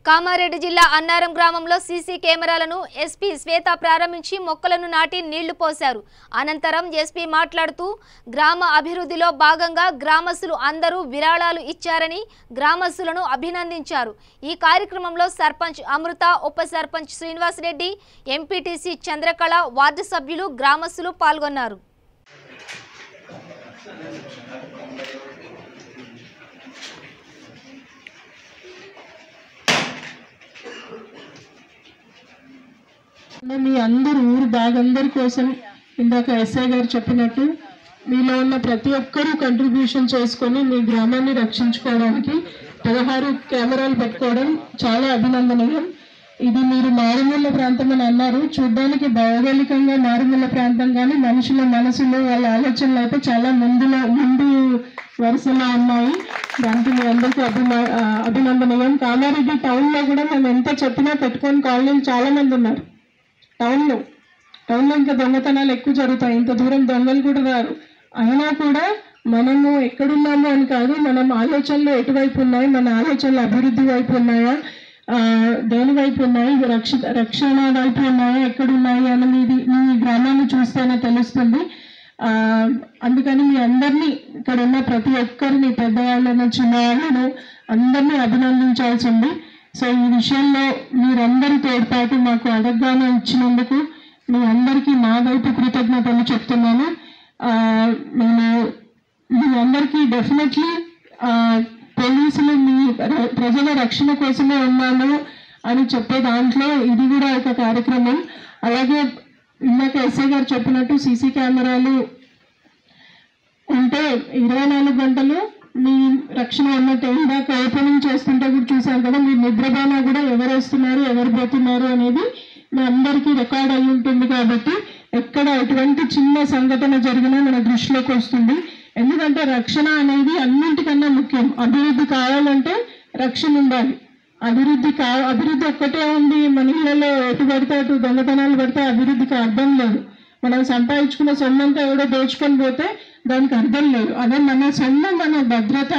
కామారెడ్డి జిల్లా అన్నారం గ్రామంలో సీసీ కెమెరాలను ఎస్పీ శ్వేత ప్రారంభించి మొక్కలను నాటి నీళ్లు పోశారు. అనంతరం ఎస్పీ మాట్లాడుతూ గ్రామ అభివృద్ధిలో భాగంగా గ్రామస్తులు అందరూ విరాళాలు ఇచ్చారని గ్రామస్తులను అభినందించారు. ఈ కార్యక్రమంలో సర్పంచ్ అమృత, ఉప సర్పంచ్ శ్రీనివాస్ రెడ్డి, ఎంపీటీసీ చంద్రకళ, వార్డు సభ్యులు, గ్రామస్తులు పాల్గొన్నారు. మీ అందరూ ఊరు బాగందరి కోసం ఇందాక ఎస్ఐ గారు చెప్పినట్టు మీలో ఉన్న ప్రతి ఒక్కరూ కంట్రిబ్యూషన్ చేసుకొని మీ గ్రామాన్ని రక్షించుకోవడానికి 16 కెమెరాలు పెట్టుకోవడం చాలా అభినందనీయం. ఇది మీరు మారుమూల ప్రాంతం అని అన్నారు, చూడడానికి భౌగోళికంగా మారుమూల ప్రాంతం, కానీ మనుషుల మనసులో వాళ్ళ ఆలోచనలు అయితే చాలా ముందు వరుసలో ఉన్నాయి. దానికి మీ అందరికీ అభినందనీయం. కామారెడ్డి టౌన్లో కూడా మేము ఎంత చెప్పినా పెట్టుకొని కాలనీలు చాలా మంది ఉన్నారు. టౌన్లో ఇంకా దొంగతనాలు ఎక్కువ జరుగుతాయి, ఇంత దూరం దొంగలు కూడా రారు. అయినా కూడా మనము ఎక్కడున్నాము అని కాదు, మనం ఆలోచనలు ఎటువైపు ఉన్నాయి, మన ఆలోచనలు అభివృద్ధి వైపు ఉన్నాయా, దేని వైపు ఉన్నాయి, రక్షణ వైపు ఉన్నాయా, ఎక్కడున్నాయి అనేది మీ గ్రామాన్ని చూస్తేనే తెలుస్తుంది. అందుకని మీ అందరినీ, ఇక్కడ ఉన్న ప్రతి ఒక్కరిని, పెద్దవాళ్ళను చిన్నవాళ్ళను అందరినీ అభినందించాల్సింది. సో ఈ విషయంలో మీరందరి తోడ్పాటు మాకు అడగగానే ఇచ్చినందుకు మీ అందరికీ మా వైపు కృతజ్ఞతలు చెప్తున్నాను. నేను మీ అందరికీ డెఫినెట్లీ పోలీసులు మీ ప్రజల రక్షణ కోసమే ఉన్నాను అని చెప్పే దాంట్లో ఇది కూడా ఒక కార్యక్రమం. అలాగే ఇందాక ఎస్ఐ గారు చెప్పినట్టు సీసీ కెమెరాలు ఉంటే 24 గంటలు మీ రక్షణ అన్నట్టు. ఇందాక ఓపెనింగ్ చేస్తుంటే కూడా చూసారు కదా, మీరు నిద్రపోయినా కూడా ఎవరు వస్తున్నారు, ఎవరు పోతున్నారు అనేది మీ అందరికీ రికార్డ్ అయి ఉంటుంది. కాబట్టి ఎక్కడ ఎటువంటి చిన్న సంఘటన జరిగినా మన దృష్టిలోకి వస్తుంది. ఎందుకంటే రక్షణ అనేది అన్నింటికన్నా ముఖ్యం. అభివృద్ధి కావాలంటే రక్షణ ఉండాలి. అభివృద్ధి ఒక్కటే ఉంది, మన ఇళ్లలో ఎటు పడితే అటు దొంగతనాలు పడితే అభివృద్ధికి అర్థం లేదు. మనం సంపాదించుకున్న సొమ్మంతా ఎవడో దోచుకొని పోతే దానికి అర్థం లేదు. అదే మన సొమ్ము, మన భద్రత,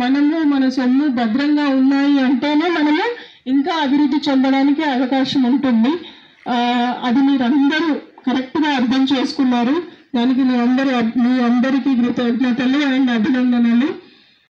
మన సొమ్ము భద్రంగా ఉన్నాయి అంటేనే మనము ఇంకా అభివృద్ధి చెందడానికి అవకాశం ఉంటుంది. అది మీరందరూ కరెక్ట్గా అర్థం చేసుకున్నారు. దానికి మీ అందరికీ కృతజ్ఞతలు అండ్ అభినందనలు.